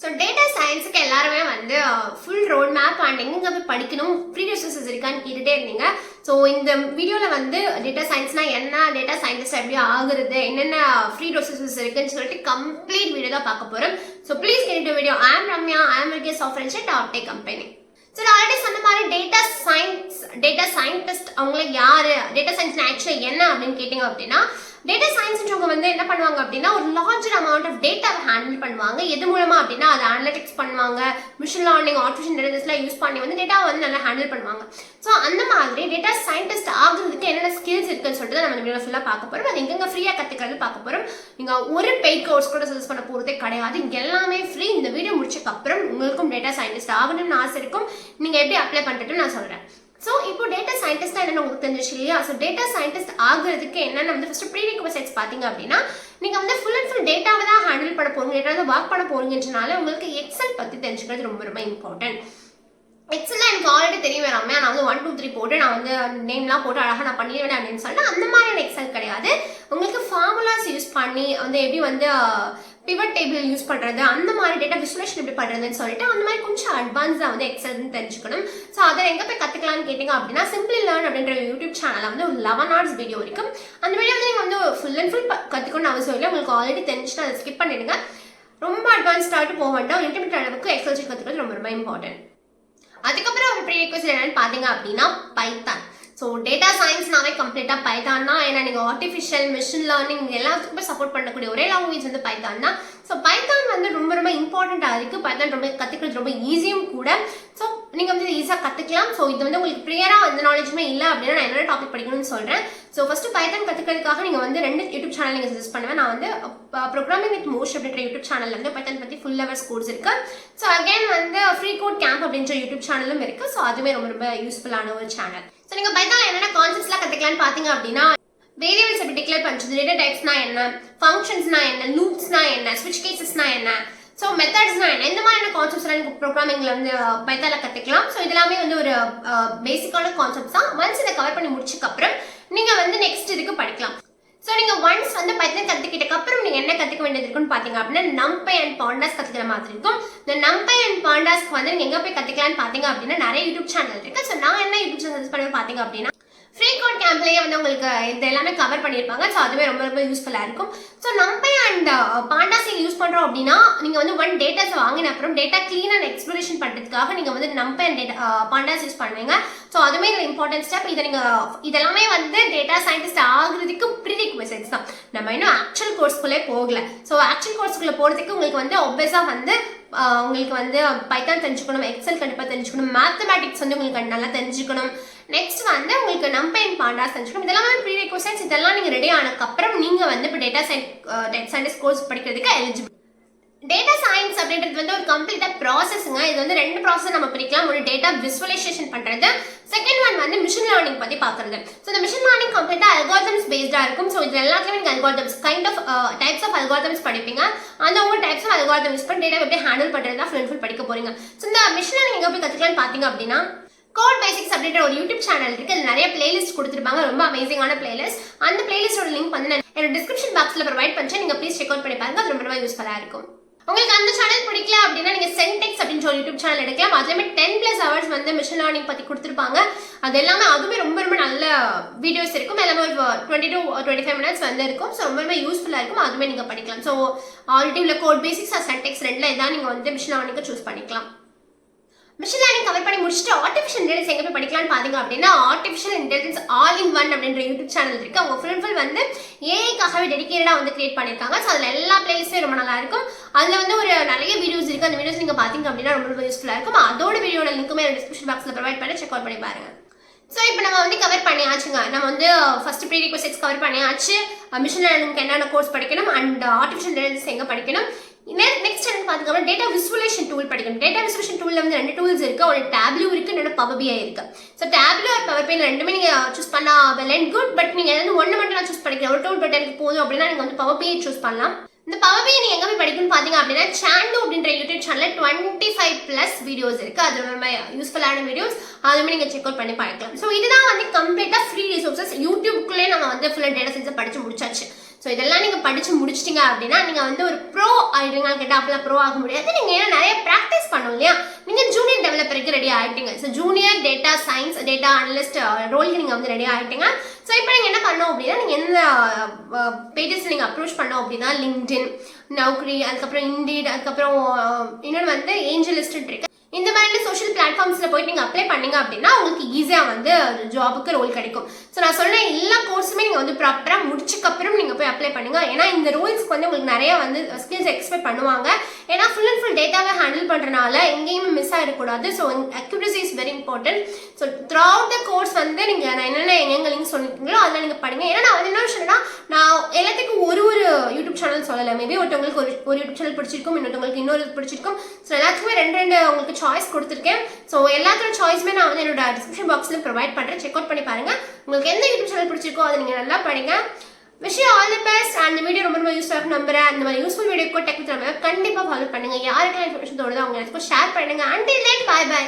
So data சயின்ஸுக்கு எல்லாருமே வந்து full road map and எங்கே போய் படிக்கணும் ப்ரீ ரிசோர்ஸஸ் இருக்கான்னு கேட்டுகிட்டே இருந்தீங்க. ஸோ இந்த வீடியோவில் வந்து டேட்டா சயின்ஸ்னால் என்ன, டேட்டா சயின்டிஸ்ட் எப்படி ஆகுறது, என்னென்ன ஃப்ரீ ரிசோர்ஸஸ் இருக்குன்னு சொல்லிட்டு கம்ப்ளீட் வீடியோ தான் பார்க்க போகிறோம். ஸோ ப்ளீஸ் கேட்டு video. I am Ramya, I am with software at Toptech company. So நான் ஆல்ரெடி சொன்ன மாதிரி டேட்டா சயின்டிஸ்ட் அவங்கள யாரு, டேட்டா சயின்ஸ் ஆக்சுவலி என்ன அப்படின்னு கேட்டிங்க அப்படின்னா, டேட்டா சயின்ஸ்ன்றவங்க வந்து என்ன பண்ணுவாங்க அப்படின்னா ஒரு லார்ஜர் அமௌண்ட் ஆஃப் டேட்டாவை ஹேண்டில் பண்ணுவாங்க. எது மூலமா அப்படின்னா அதை அனலிட்டிக்ஸ் பண்ணுவாங்க, மிஷின் லேர்னிங், ஆர்டிஃபிஷியல் இன்டெலிஜென்ஸ்லாம் யூஸ் பண்ணி வந்து டேட்டாவை வந்து நல்லா ஹேண்டில் பண்ணுவாங்க. ஸோ அந்த மாதிரி டேட்டா சயின்டிஸ்ட் ஆகுறதுக்கு என்னென்ன ஸ்கில்ஸ் இருக்குன்னு சொல்லிட்டு நம்ம வீடியோ ஃபுல்லாக பார்க்க போகிறோம். அது எங்கெங்க ஃப்ரீயாக கற்றுக்கிறது பார்க்க போகிறோம். நீங்கள் ஒரு பெய்ட் கோர்ஸ் கூட சர்ச் பண்ண போகிறதே கிடையாது. இங்கே எல்லாமே ஃப்ரீ. இந்த வீடியோ முடிச்சதுக்கப்புறம் உங்களுக்கும் டேட்டா சயின்டிஸ்ட் ஆகணும்னு ஆசை இருக்கும். நீங்கள் எப்படி அப்ளை பண்ணுறதுன்னு நான் சொல்கிறேன். ஸோ இப்போ டேட்டா சயின்டிஸ்டாக என்னென்ன உங்களுக்கு தெரிஞ்சிச்சு இல்லையா? ஸோ டேட்டா சயின்டிஸ்ட் ஆகுறதுக்கு என்னென்ன வந்து ஃபஸ்ட்டு ப்ரீ ரிக்வசைட்ஸ் பார்த்தீங்க அப்படின்னா, நீங்கள் வந்து ஃபுல் அண்ட் ஃபுல் டேட்டாவை தான் ஹேண்டில் பண்ண போகிறீங்க, டேட்டாவை ஒர்க் பண்ண போகிறீங்கன்றனால உங்களுக்கு எக்ஸல் பற்றி தெரிஞ்சுக்கிறது ரொம்ப ரொம்ப இம்பார்ட்டன்ட். எக்ஸலில் எனக்கு ஆல்ரெடி தெரியும் ரம்யா, நான் வந்து 1 2 3 போட்டு நான் வந்து நேம்லாம் போட்டு அழகாக நான் பண்ணிடுவேன் அப்படின்னு சொல்லிட்டு அந்த மாதிரியான எக்ஸல் கிடையாது. உங்களுக்கு ஃபார்முலாஸ் யூஸ் பண்ணி வந்து எப்படி வந்து பிவட் டேபிள் யூஸ் பண்ணுறது, அந்த மாதிரி டேட்டா விசுவலேஷன் எப்படி பண்ணுறதுன்னு சொல்லிட்டு அந்த மாதிரி கொஞ்சம் அட்வான்ஸாக வந்து எக்ஸல்னு தெரிஞ்சுக்கணும். ஸோ அதை எங்கே போய் கற்றுக்கலான்னு கேட்டிங்க அப்படின்னா, சிம்பிளி லேர்ன் அப்படின்ற யூடியூப் சேனலில் வந்து ஒரு 11 hours வீடியோ இருக்கும். அந்த வீடியோ வந்து நீங்கள் வந்து ஃபுல் அண்ட் ஃபுல் கற்றுக்கணும்னு அவசியம் இல்லை. உங்களுக்கு ஆல்ரெடி தெரிஞ்சுன்னா அதை ஸ்கிப் பண்ணிடுங்க. ரொம்ப அட்வான்ஸ்டாகிட்டு போக வேண்டாம். இன்டர்மீடியட் அளவுக்கு எக்ஸல் கற்றுக்கிறது ரொம்ப ரொம்ப இம்பார்ட்டன்ட். அதுக்கப்புறம் ஒரு ப்ரீ ரிக்வெஸ்ட் என்னன்னு பார்த்தீங்க அப்படின்னா பைத்தான். ஸோ டேட்டா சயின்ஸ்னாவே கம்ப்ளீட்டாக பைத்தான் தான். ஏன்னா நீங்கள் ஆர்டிஃபிஷியல், மிஷின் லேர்னிங் எல்லாத்துக்குமே சப்போர்ட் பண்ணக்கூடிய ஒரே லாங்குவேஜ் வந்து பைத்தான் தான். ஸோ பைத்தான் வந்து ரொம்ப ரொம்ப இம்பார்ட்டண்ட்டாக இருக்குது. பைத்தான் ரொம்ப கற்றுக்கிறது ரொம்ப ஈஸியும் கூட. ஸோ நீங்கள் வந்து ஈஸியாக கற்றுக்கலாம். ஸோ இது வந்து உங்களுக்கு ப்ரியராக எந்த நாலேஜுமே இல்லை அப்படின்னா நான் என்னென்ன டாபிக் படிக்கணும்னு சொல்கிறேன். ஸோ ஃபஸ்ட்டு பைத்தான் கற்றுக்கிறதுக்காக நீங்கள் வந்து 2 யூடியூப் சேனல் நீங்கள் சஜஸ்ட் பண்ணுவேன். நான் வந்து ப்ரோக்ராமிங் வித் மோஷ் அப்படின்ற யூடியூப் சேனலில் வந்து பைத்தான் பற்றி ஃபுல் லெவல்ஸ் கோர்ஸ் இருக்குது. ஸோ அகைன் வந்து ஃப்ரீ கோட் கேம்ப் அப்படின்ற யூடியூப் சேனலும் இருக்குது. ஸோ அதுவே ரொம்ப ரொம்ப யூஸ்ஃபுல்லான ஒரு சேனல். ஸோ நீங்கள் பைத்தானில் என்னென்ன கான்செப்ட்ஸ்லாம் கற்றுக்கலான்னு பார்த்தீங்க அப்படின்னா, வேரியபிள்ஸ் எப்படி டிக்ளேர் பண்ணுறது, டேட்டா டைப்ஸ்னா என்ன, ஃபங்க்ஷன்ஸ்னா என்ன, லூப்ஸ்னா என்ன, ஸ்விட்ச் கேசஸ்னா என்ன, ஸோ மெத்தட்ஸ்னா என்ன, இந்த மாதிரியான கான்செப்ட்ஸ்லாம் எனக்கு ப்ரோக்ராமிங்கில் வந்து பைத்தானில் கற்றுக்கலாம். ஸோ இதெல்லாமே வந்து ஒரு பேசிக்கான கான்செப்ட்ஸ் தான். ஒன்ஸ் இதை கவர் பண்ணி முடிச்சதுக்கப்புறம் நீங்கள் வந்து நெக்ஸ்ட் இதுக்கு படிக்கலாம். ஸோ நீங்கள் ஒன்ஸ் வந்து பைத்தான் கற்றுக்கிட்டக்கப்புறம் நீங்கள் என்ன கற்றுக்க வேண்டியது இருக்குன்னு பார்த்தீங்க அப்படின்னா, நம்பை அண்ட் பாண்டாஸ் கற்றுக்கிற மாதிரி இருக்கும். இந்த நம்பை அண்ட் பாண்டாஸ்க்கு வந்து நீங்கள் எங்கே போய் கற்றுக்கலான்னு பார்த்தீங்க அப்படின்னா நிறைய யூடியூப் சேனல் இருக்குது. ஸோ நான் என்ன யூடியூப் சேனல் பண்ணுவேன் பார்த்தீங்க அப்படின்னா, ஃப்ரீ கோட் கேம்ப்லேயே வந்து உங்களுக்கு இது எல்லாமே கவர் பண்ணியிருப்பாங்க. ஸோ அதுவே ரொம்ப ரொம்ப யூஸ்ஃபுல்லாக இருக்கும். ஸோ நம்பை அண்ட் பாண்டாஸ் யூஸ் பண்ணுறோம் அப்படின்னா, நீங்கள் வந்து டேட்டாஸ் வாங்கின அப்புறம் டேட்டா க்ளீன் அண்ட் எக்ஸ்ப்ளோரேஷன் பண்ணுறதுக்காக நீங்கள் வந்து நம்பை அண்ட் பாண்டாஸ் யூஸ் பண்ணுவீங்க. ஸோ அதுவுமே இதில் இம்பார்ட்டன்ட் ஸ்டெப். இதை இதெல்லாமே வந்து டேட்டா சயின்டிஸ்ட் ஆகுறதுக்கு ப்ரீ ரிக்வெசைட்ஸ் தான். நம்ம இன்னும் ஆக்சுவல் கோர்ஸ்குள்ளே போகல. ஸோ ஆக்சுவல் கோர்ஸ்குள்ளே போகிறதுக்கு உங்களுக்கு வந்து ஒப்பேஸாக வந்து உங்களுக்கு வந்து பைத்தான் தெரிஞ்சுக்கணும், எக்ஸல் கண்டிப்பாக தெரிஞ்சுக்கணும், மேத்தமேட்டிக்ஸ் வந்து உங்களுக்கு நல்லா தெரிஞ்சுக்கணும். நெக்ஸ்ட் வந்து உங்களுக்கு நம்பை அண்ட் பாண்டாஸ் தெரிஞ்சுக்கணும். இதெல்லாம் ப்ரீ ரிக்வெசைட்ஸ். இதெல்லாம் நீங்கள் ரெடி ஆனதுக்கப்புறம் நீங்கள் வந்து இப்போ டேட்டா சயின்டிஸ்ட் கோர்ஸ் படிக்கிறதுக்கு எலிஜிபிள். டேட்டா சயின்ஸ் அப்படின்றது வந்து ஒரு கம்ப்ளீட்டாக ப்ராசஸ்ங்க. இது வந்து 2 ப்ராசஸ் நம்ம பிரிக்கலாம். ஒரு டேட்டா விசுவலைசேஷன் பண்ணுறது, செகண்ட் ஒன் வந்து மிஷின் லேர்னிங் பற்றி பார்க்குறது. ஸோ இந்த மிஷின் லேர்னிங் கம்ப்ளீட்டாக அல்காரிதம்ஸ் பேஸ்டாக இருக்கும். ஸோ இது எல்லாத்துலேயும் நீங்கள் algorithms kind of types of algorithms படிப்பீங்க. அந்த ஒவ்வொரு டைப்ஸ் ஆஃப் அல்காரிதம் யூஸ் பண்ணி டேட்டா எப்படி ஹேண்டில் பண்ணுறது தான் ஃபுல் படிக்க போகிறீங்க. ஸோ இந்த மிஷின் லேர்னிங் எங்கே போய் கற்றுக்கலான்னு பார்த்தீங்க அப்படின்னா, கோட் பேசிக்ஸ் அப்படின்ற ஒரு யூடியூப் சேனல் இருக்கு. அது நிறைய பிளேலிஸ்ட் கொடுத்துருப்பாங்க, ரொம்ப அமேசிங்கான பிளேலிஸ்ட். அந்த பிளேலிஸ்டோட லிங்க் வந்து நான் என்னோட டிஸ்கிரிப்ஷன் பாக்ஸில் ப்ரொவைட் பண்ணுறேன். நீங்கள் ப்ளீஸ் செக் அவுட் பண்ணி பாருங்க. அது ரொம்ப யூஸ்ஃபுல்லாக இருக்கும். உங்களுக்கு அந்த சேனல் பிடிக்கல அப்படின்னா நீங்கள் சென்டெக்ஸ் அப்படின்னு ஒரு யூடியூப் சேனல் எடுக்கலாம். அதுலேயுமே 10+ hours வந்து மிஷின் லேர்னிங் பற்றி கொடுத்துருப்பாங்க. அது எல்லாமே அதுவுமே ரொம்ப ரொம்ப நல்ல வீடியோஸ் இருக்கும். எல்லாமே ஒரு 20 to 25 minutes வந்து இருக்கும். ஸோ ரொம்ப யூஸ்ஃபுல்லாக இருக்கும். அதுவுமே நீங்கள் படிக்கலாம். ஸோ ஆல்ரெடி உள்ள கோட் பேசிக்ஸ் ஆர் சென்டெக்ஸ் 2ல் இதான் நீங்கள் வந்து மிஷின் லேர்னிங்க்கு சூஸ் பண்ணிக்கலாம். மிஷின் லேர்னிங் கவர் பண்ணி முடிச்சுட்டு ஆர்டிஃபிஷியல் இன்டெலிஜென்ஸ் எங்கே போய் படிக்கலாம்னு பார்த்தீங்க அப்படின்னா, artificial intelligence all in one அப்படின்ற யூடியூப் சேனல் இருக்குது. அவங்க ஃபுல் வந்து ஏஐக்காகவே டெடிகேட்டடாக வந்து கிரியேட் பண்ணியிருக்காங்க. ஸோ அதில் எல்லா பிளேலிஸ்ட்மே ரொம்ப நல்லா இருக்கும். அதில் வந்து ஒரு நிறைய வீடியோஸ் இருக்குது. அந்த வீடியோஸ் நீங்கள் பார்த்தீங்க அப்படின்னா ரொம்ப யூஸ்ஃபுல்லாக இருக்கும். அதோட வீடியோட லிங்க்குமே டிஸ்கிரிப்ஷன் பாக்ஸில் ப்ரொவைட் பண்ணி செக் அவுட் பண்ணி பாருங்க. ஸோ இப்போ நம்ம வந்து கவர் பண்ணியாச்சுங்க. நம்ம வந்து ஃபர்ஸ்ட் ப்ரீ ரிக்வெசைட்ஸ் கவர் பண்ணியாச்சு. மிஷின் லேர்னிங்க்கு என்னென்ன கோர்ஸ் படிக்கணும் அண்ட் ஆர்டிஃபிஷியல் இன்டெலிஜென்ஸ் எங்கே படிக்கணும். நெக்ஸ்ட் என்ன பார்த்தீங்கன்னா, டேட்டா விசுவலேஷன் டூல் படிக்கணும். டேட்டா விசுவலேஷன் டூலில் வந்து 2 டூல்ஸ் இருக்குது. ஒரு டேப்லூ இருக்குது, இன்னொரு பவர் பிஐ இருக்குது. ஸோ டேப்லூ ஒரு பவர் பிஐ ரெண்டுமே நீங்கள் சூஸ் பண்ணால் வெல் அண்ட் குட். பட் நீங்கள் எதாவது ஒன்று மட்டும் நான் சூஸ் பண்ணிக்கிறேன், ஒரு டூல் பட் எனக்கு போதும் அப்படின்னா நீங்கள் வந்து பவர் பிஐ சூஸ் பண்ணலாம். இந்த பவர் பிஐ நீங்கள் எங்கே போய் படிக்கணும்னு பார்த்தீங்க அப்படின்னா, சாண்டு அப்படின்ற யூடியூப் சேனலில் 25+ வீடியோஸ் இருக்குது. அது ரொம்ப யூஸ்ஃபுல்லான வீடியோஸ். அதுவுமே நீங்கள் செக் அவுட் பண்ணி பார்க்கலாம். ஸோ இதுதான் வந்து கம்ப்ளீட்டாக ஃப்ரீ ரிசோர்ஸஸ். யூடியூப்குள்ளே நம்ம வந்து ஃபுல்லாக டேட்டா சயின்ஸை படித்து முடிச்சாச்சு. ஸோ ஸோ இதெல்லாம் நீங்கள் படித்து முடிச்சிட்டிங்க அப்படின்னா நீங்கள் வந்து ஒரு ப்ரோ ஆகிடுங்கன்னு கேட்டால் அப்படிலாம் ப்ரோ ஆக முடியாது. நீங்கள் ஏன்னா நிறைய ப்ராக்டிஸ் பண்ணணும் இல்லையா. நீங்கள் ஜூனியர் டெவலப்பருக்கு ரெடி ஆகிட்டீங்க. So junior data science data analyst ரோலுக்கு நீங்கள் வந்து ரெடி ஆகிட்டீங்க. ஸோ இப்போ நீங்கள் என்ன பண்ணணும் அப்படின்னா நீங்கள் எந்த பேஜஸ் நீங்கள் அப்ரோச் பண்ணோம் அப்படின்னா லிங்க்டின், நௌக்ரி, அதுக்கப்புறம் இண்டீட், அதுக்கப்புறம் இன்னொன்று வந்து ஏஞ்சலிஸ்ட் இருக்கு. இந்த மாதிரி சோஷியல் பிளாட்ஃபார்ம்ஸில் போயிட்டு நீங்கள் அப்ளை பண்ணீங்க அப்படின்னா உங்களுக்கு ஈஸியாக வந்து ஜாபுக்கு ரோல் கிடைக்கும். ஸோ நான் சொன்ன எல்லா கோர்ஸுமே நீங்கள் வந்து ப்ராப்பராக முடிச்சக்கப்புறம் நீங்கள் போய் அப்ளை பண்ணுங்க. ஏன்னா இந்த ரோல்ஸ்க்கு வந்து உங்களுக்கு நிறைய வந்து ஸ்கில்ஸ் எக்ஸ்பெக்ட் பண்ணுவாங்க. ஏன்னா ஃபுல் அண்ட் ஃபுல் டேட்டாவை ஹேண்டில் பண்ணுறதுனால எங்கேயுமே மிஸ் ஆகிடக்கூடாது. So accuracy is very important. So throughout the course வந்து நீங்கள் நான் என்னென்ன எங்கெங்க லிங்க் சொல்லியிருக்கீங்களோ அதெல்லாம் நீங்கள் படிங்க. ஏன்னா நான் வந்து என்ன விஷயம்னா நான் எல்லாத்துக்கும் ஒரு யூடியூப் சேனல் சொல்லலை. மேபி ஒருத்தவங்களுக்கு ஒரு யூடியூப் சேனல் பிடிச்சிருக்கும், இன்னொருத்தவங்களுக்கு இன்னொரு பிடிச்சிருக்கும். ஸோ எல்லாத்துக்குமே ரெண்டு உங்களுக்கு சாய்ஸ் கொடுத்துருக்கேன். ஸோ எல்லாத்தோட சாய்ஸுமே நான் வந்து என்னோட டிஸ்கிரிப்ஷன் பாக்ஸில் ப்ரொவைட் பண்ணுறேன். செக் அவுட் பண்ணி பாருங்க. உங்களுக்கு எந்த யூடியூப் சேனல் பிடிச்சிருக்கோ அதை நீங்கள் நல்லா படிங்க. Wish you all the best. அந்த வீடியோ ரொம்ப யூஸ்ஃபுல்லாக இருக்கும் நம்புறேன். அந்த மாதிரி useful video tech with Ramya கண்டிப்பாக ஃபாலோ பண்ணுங்க. யாருக்கெல்லாம் இன்ஃபர்மேஷன் தோணுதோ அவங்க எல்லாத்துக்கும் ஷேர் பண்ணுங்க. Until then bye by.